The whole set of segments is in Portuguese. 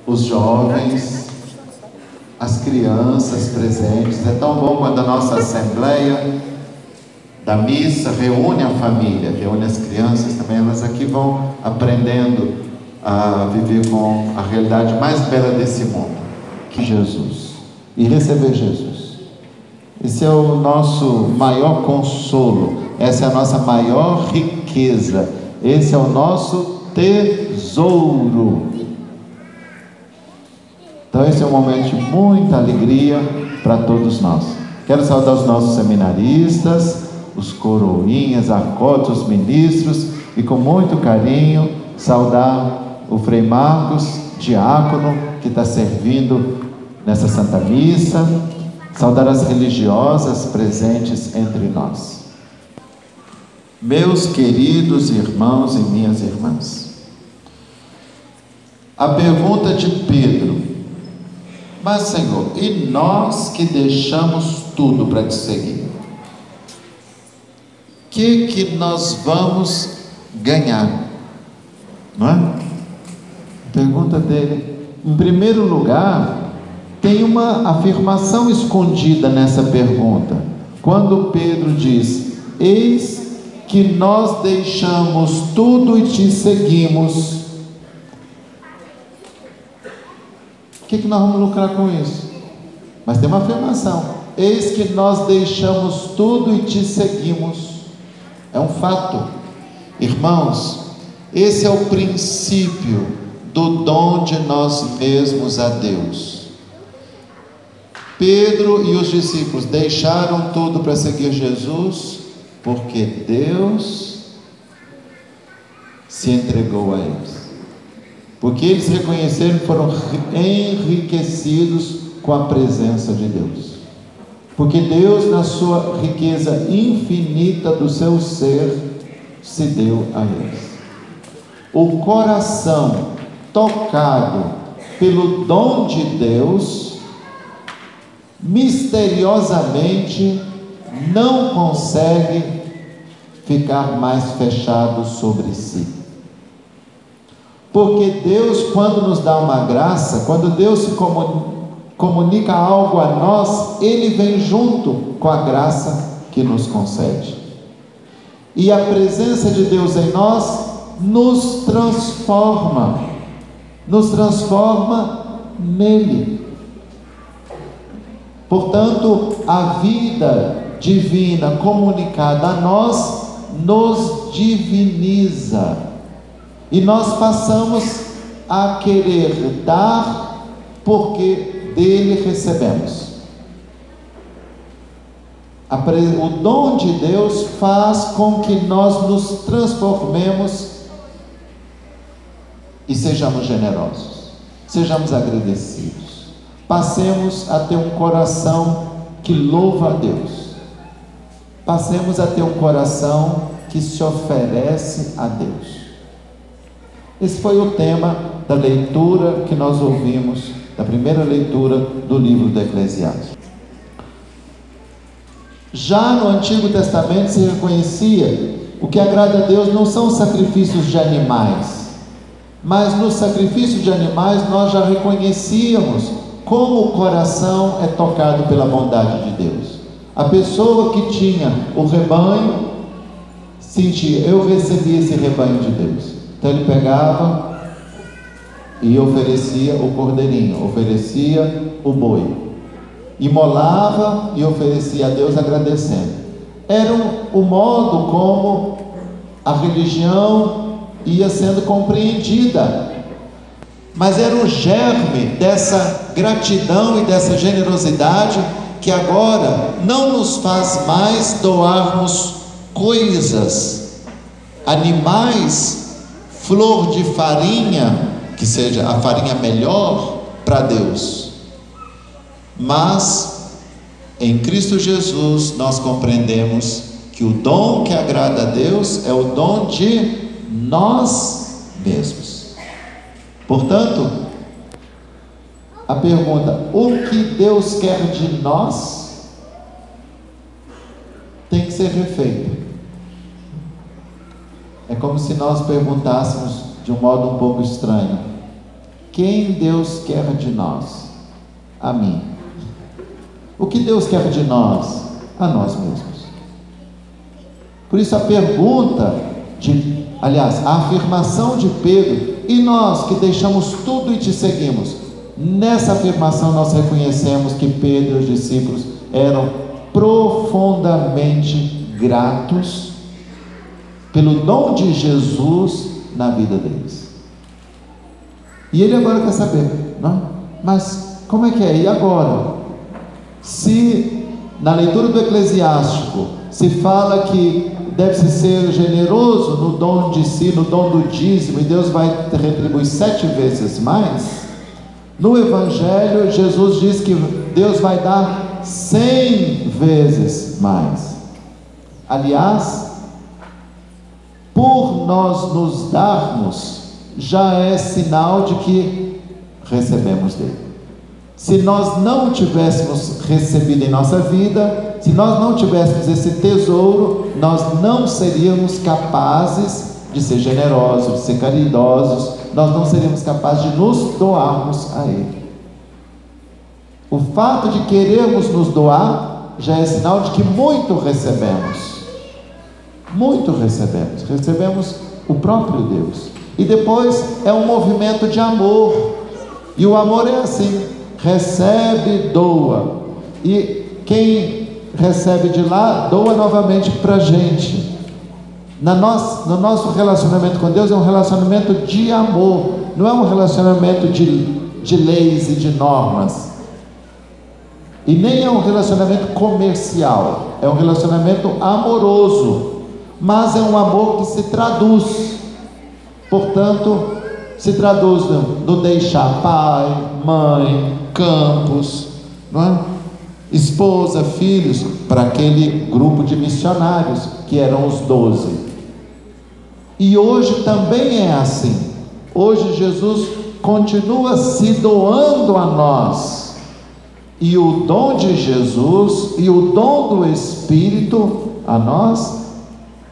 os jovens, as crianças presentes. É tão bom quando a nossa assembleia da missa reúne a família, reúne as crianças também. Elas aqui vão aprendendo a viver com a realidade mais bela desse mundo, que Jesus, e receber Jesus. Esse é o nosso maior consolo, essa é a nossa maior riqueza, esse é o nosso tesouro. Então esse é um momento de muita alegria para todos nós. Quero saudar os nossos seminaristas, os coroinhas, acotos, os ministros, e com muito carinho saudar o Frei Marcos, diácono, que está servindo nessa Santa Missa, saudar as religiosas presentes entre nós. Meus queridos irmãos e minhas irmãs, a pergunta de Pedro: mas Senhor, e nós que deixamos tudo para te seguir, o que nós vamos ganhar? Não é? A pergunta dele, em primeiro lugar, tem uma afirmação escondida nessa pergunta. Quando Pedro diz: eis que nós deixamos tudo e te seguimos, o que nós vamos lucrar com isso? Mas tem uma afirmação: eis que nós deixamos tudo e te seguimos. É um fato. Irmãos, esse é o princípio do dom de nós mesmos a Deus. Pedro e os discípulos deixaram tudo para seguir Jesus, porque Deus se entregou a eles, porque eles reconheceram que foram enriquecidos com a presença de Deus, porque Deus, na sua riqueza infinita do seu ser, se deu a eles. O coração tocado pelo dom de Deus, misteriosamente não consegue ficar mais fechado sobre si. Porque Deus, quando nos dá uma graça, quando Deus se comunica algo a nós, Ele vem junto com a graça que nos concede. E a presença de Deus em nós nos transforma nele. Portanto, a vida divina comunicada a nós nos diviniza, e nós passamos a querer dar porque dele recebemos. O dom de Deus faz com que nós nos transformemos e sejamos generosos, sejamos agradecidos, passemos a ter um coração que louva a Deus, passemos a ter um coração que se oferece a Deus. Esse foi o tema da leitura que nós ouvimos, da primeira leitura do livro do Eclesiastes. Já no Antigo Testamento se reconhecia o que agrada a Deus não são sacrifícios de animais, mas no sacrifício de animais nós já reconhecíamos como o coração é tocado pela bondade de Deus. A pessoa que tinha o rebanho sentia: eu recebi esse rebanho de Deus. Então ele pegava e oferecia o cordeirinho, oferecia o boi, imolava e oferecia a Deus agradecendo. Era o modo como a religião ia sendo compreendida, mas era o germe dessa gratidão e dessa generosidade que agora não nos faz mais doarmos coisas, animais, flor de farinha, que seja a farinha melhor para Deus, mas em Cristo Jesus nós compreendemos que o dom que agrada a Deus é o dom de nós mesmos. Portanto, a pergunta: o que Deus quer de nós, tem que ser refeito. É como se nós perguntássemos de um modo um pouco estranho: quem Deus quer de nós? A mim. O que Deus quer de nós? A nós mesmos. Por isso a pergunta a afirmação de Pedro: e nós que deixamos tudo e te seguimos? Nessa afirmação nós reconhecemos que Pedro e os discípulos eram profundamente gratos pelo dom de Jesus na vida deles. E ele agora quer saber, não? Mas como é que é? E agora? Se na leitura do Eclesiástico se fala que deve-se ser generoso no dom de si, no dom do dízimo, e Deus vai retribuir 7 vezes mais, no Evangelho Jesus diz que Deus vai dar 100 vezes mais. Aliás, por nós nos darmos, já é sinal de que recebemos dele. Se nós não tivéssemos recebido em nossa vida, se nós não tivéssemos esse tesouro, nós não seríamos capazes de ser generosos, de ser caridosos, nós não seríamos capazes de nos doarmos a Ele. O fato de querermos nos doar já é sinal de que muito recebemos. Muito recebemos. Recebemos o próprio Deus. E depois é um movimento de amor. E o amor é assim: recebe, doa. E quem recebe de lá, doa novamente para a gente. No nosso relacionamento com Deus é um relacionamento de amor, não é um relacionamento de leis e de normas, e nem é um relacionamento comercial, é um relacionamento amoroso, mas é um amor que se traduz, portanto, se traduz no deixar pai, mãe, campos, não é? Esposa, filhos, para aquele grupo de missionários que eram os 12. E hoje também é assim. Hoje Jesus continua se doando a nós, e o dom de Jesus e o dom do Espírito a nós,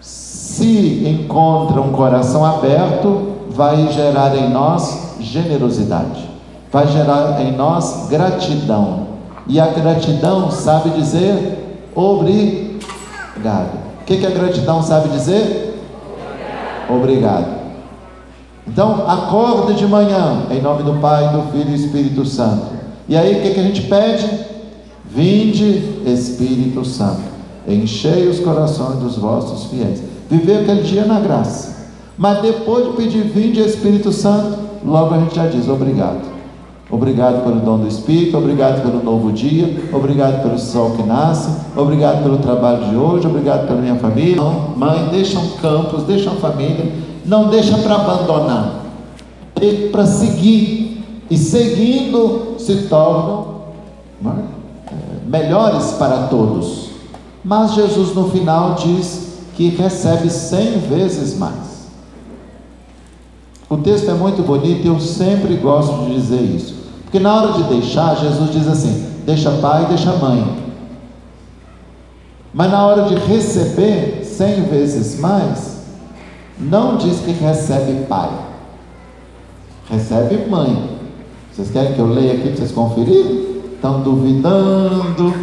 se encontra um coração aberto, vai gerar em nós generosidade, vai gerar em nós gratidão. E a gratidão sabe dizer obrigado. O que a gratidão sabe dizer? Obrigado. Então, acorda de manhã, em nome do Pai, do Filho e do Espírito Santo. E aí, o que a gente pede? Vinde, Espírito Santo, enchei os corações dos vossos fiéis. Viver aquele dia na graça. Mas depois de pedir vinde, Espírito Santo, logo a gente já diz obrigado. Obrigado pelo dom do Espírito, obrigado pelo novo dia, obrigado pelo sol que nasce, obrigado pelo trabalho de hoje, obrigado pela minha família. Mãe, deixam campos, deixam família, não deixa para abandonar, deixa para seguir, e seguindo se tornam melhores para todos. Mas Jesus no final diz que recebe 100 vezes mais. O texto é muito bonito e eu sempre gosto de dizer isso, porque na hora de deixar, Jesus diz assim: deixa pai, deixa mãe. Mas na hora de receber 100 vezes mais, não diz que recebe pai, recebe mãe. Vocês querem que eu leia aqui para vocês conferirem? Estão duvidando?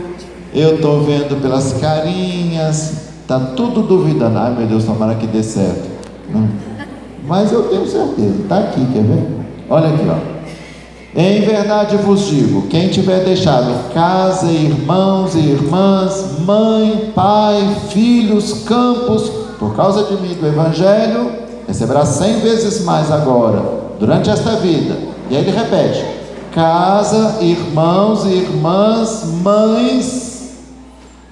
Eu estou vendo pelas carinhas, está tudo duvidando. Ai meu Deus, tomara que dê certo. Mas eu tenho certeza, está aqui, quer ver? Olha aqui, ó. Em verdade vos digo, quem tiver deixado casa, irmãos e irmãs, mãe, pai, filhos, campos, por causa de mim, do Evangelho, receberá 100 vezes mais agora, durante esta vida. E aí ele repete: casa, irmãos e irmãs, mães,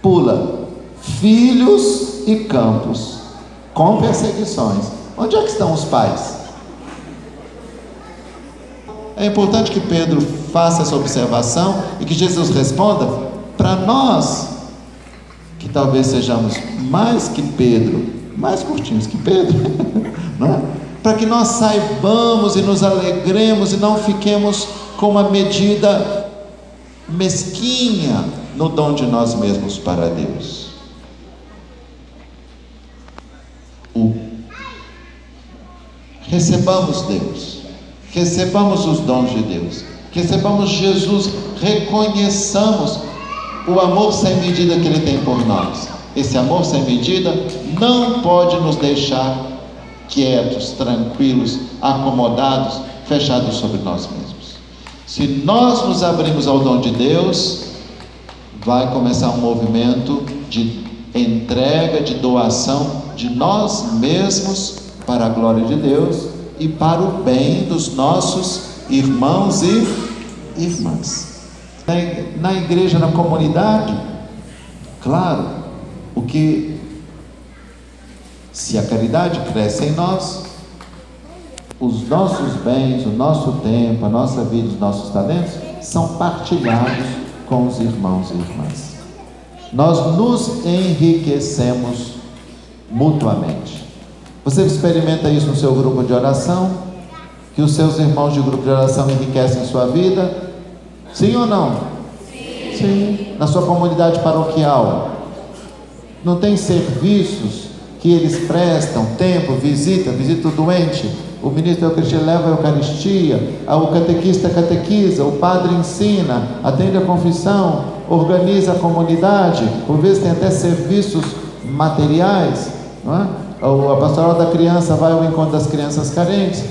pula, filhos e campos, com perseguições. Onde é que estão os pais? É importante que Pedro faça essa observação e que Jesus responda para nós, que talvez sejamos mais que Pedro, mais curtinhos que Pedro, não é? Para que nós saibamos e nos alegremos e não fiquemos com uma medida mesquinha no dom de nós mesmos para Deus. Recebamos Deus, recebamos os dons de Deus, recebamos Jesus, reconheçamos o amor sem medida que Ele tem por nós. Esse amor sem medida não pode nos deixar quietos, tranquilos, acomodados, fechados sobre nós mesmos. Se nós nos abrimos ao dom de Deus, vai começar um movimento de entrega, de doação de nós mesmos para a glória de Deus e para o bem dos nossos irmãos e irmãs. Na igreja, na comunidade, claro, se a caridade cresce em nós, os nossos bens, o nosso tempo, a nossa vida, os nossos talentos são partilhados com os irmãos e irmãs. Nós nos enriquecemos mutuamente. Você experimenta isso no seu grupo de oração? Que os seus irmãos de grupo de oração enriquecem sua vida? Sim ou não? Sim. Sim. Na sua comunidade paroquial, não tem serviços que eles prestam, tempo, visita o doente, o ministro da Eucaristia leva a Eucaristia, o catequista catequiza, o padre ensina, atende a confissão, organiza a comunidade, por vezes tem até serviços materiais, não é? A pastoral da criança vai ao encontro das crianças carentes,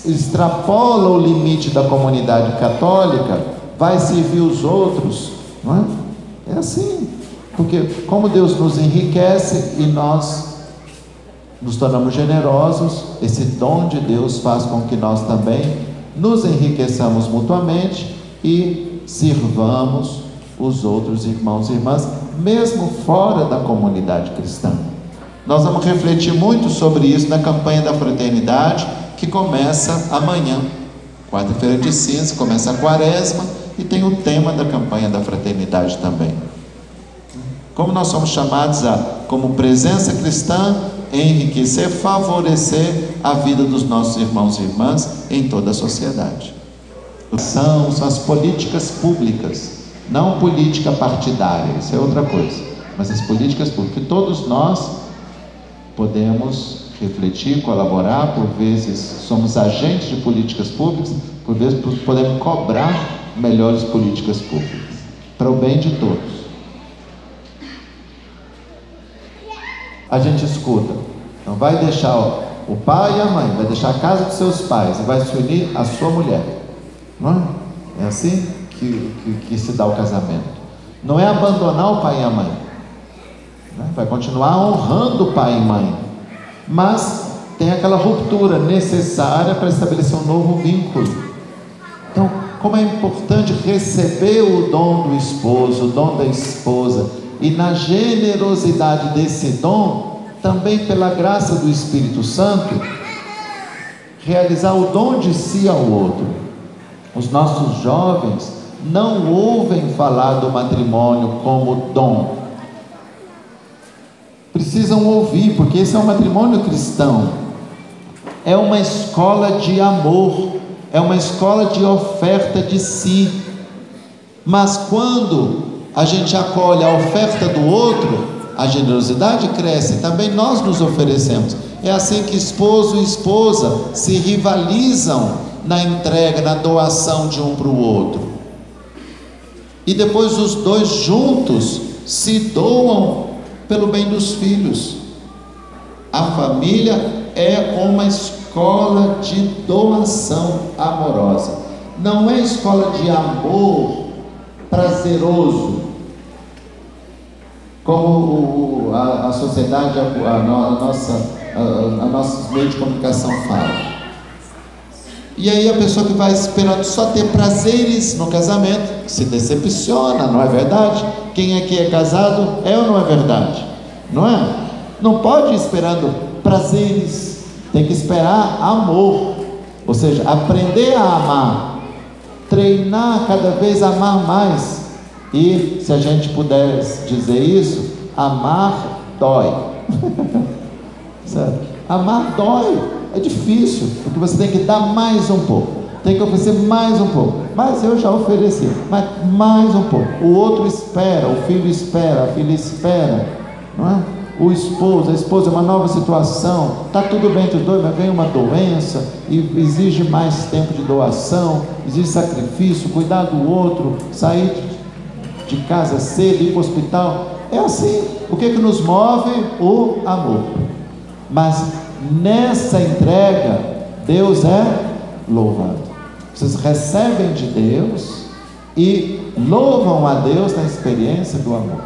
extrapola o limite da comunidade católica, vai servir os outros, não é? É assim, porque como Deus nos enriquece e nós nos tornamos generosos, esse dom de Deus faz com que nós também nos enriqueçamos mutuamente e sirvamos os outros irmãos e irmãs, mesmo fora da comunidade cristã. Nós vamos refletir muito sobre isso na campanha da fraternidade, que começa amanhã, quarta-feira de cinza, começa a quaresma, e tem o tema da campanha da fraternidade também. Como nós somos chamados como presença cristã, enriquecer, favorecer a vida dos nossos irmãos e irmãs em toda a sociedade. São as políticas públicas, não política partidária, isso é outra coisa, mas as políticas públicas, que todos nós podemos refletir, colaborar, por vezes somos agentes de políticas públicas, por vezes podemos cobrar melhores políticas públicas, para o bem de todos. A gente escuta, então vai deixar o pai e a mãe, vai deixar a casa dos seus pais e vai se unir à sua mulher, não é? É assim que se dá o casamento. Não é abandonar o pai e a mãe, né? Vai continuar honrando o pai e mãe, mas tem aquela ruptura necessária para estabelecer um novo vínculo. Então, como é importante receber o dom do esposo, o dom da esposa, e na generosidade desse dom, também pela graça do Espírito Santo, realizar o dom de si ao outro. Os nossos jovens não ouvem falar do matrimônio como dom. Precisam ouvir, porque esse é um matrimônio cristão. É uma escola de amor, é uma escola de oferta de si. Mas quando a gente acolhe a oferta do outro, a generosidade cresce, também nós nos oferecemos. É assim que esposo e esposa se rivalizam na entrega, na doação de um para o outro. E depois os dois juntos se doam pelo bem dos filhos. A família é uma escola de doação amorosa. Não é escola de amor prazeroso, como a sociedade, nossos meios de comunicação falam. E aí a pessoa que vai esperando só ter prazeres no casamento se decepciona, não é verdade? Quem aqui é casado é ou não é verdade? Não é? Não pode ir esperando prazeres, tem que esperar amor, ou seja, aprender a amar, treinar cada vez a amar mais. E se a gente puder dizer isso, amar dói. Certo? Amar dói, é difícil, porque você tem que dar mais um pouco, tem que oferecer mais um pouco. Mas eu já ofereci, mas mais um pouco. O outro espera, o filho espera, a filha espera, não é? o esposo, a esposa, uma nova situação, está tudo bem entre os dois, mas vem uma doença e exige mais tempo de doação, exige sacrifício, cuidar do outro, sair de casa cedo, ir para o hospital. É assim. O que nos move? O amor. Mas nessa entrega, Deus é louvado. Vocês recebem de Deus e louvam a Deus na experiência do amor.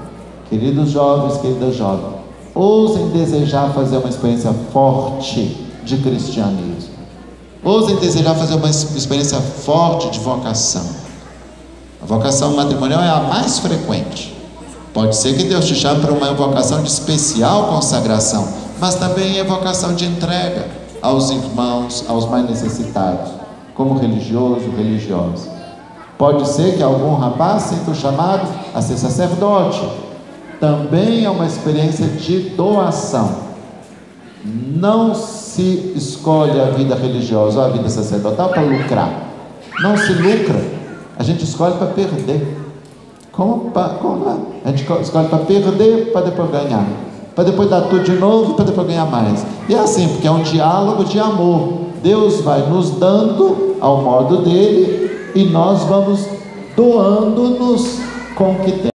Queridos jovens, queridas jovens, ousem desejar fazer uma experiência forte de cristianismo. Ousem desejar fazer uma experiência forte de vocação. A vocação matrimonial é a mais frequente. Pode ser que Deus te chame para uma vocação de especial consagração, mas também é vocação de entrega aos irmãos, aos mais necessitados, como religioso, religiosa. Pode ser que algum rapaz sinta o chamado a ser sacerdote. Também é uma experiência de doação. Não se escolhe a vida religiosa ou a vida sacerdotal para lucrar. Não se lucra. A gente escolhe para perder. A gente escolhe para perder, para depois ganhar. Para depois dar tudo de novo, para depois ganhar mais. E é assim, porque é um diálogo de amor. Deus vai nos dando ao modo dele e nós vamos doando-nos com o que temos.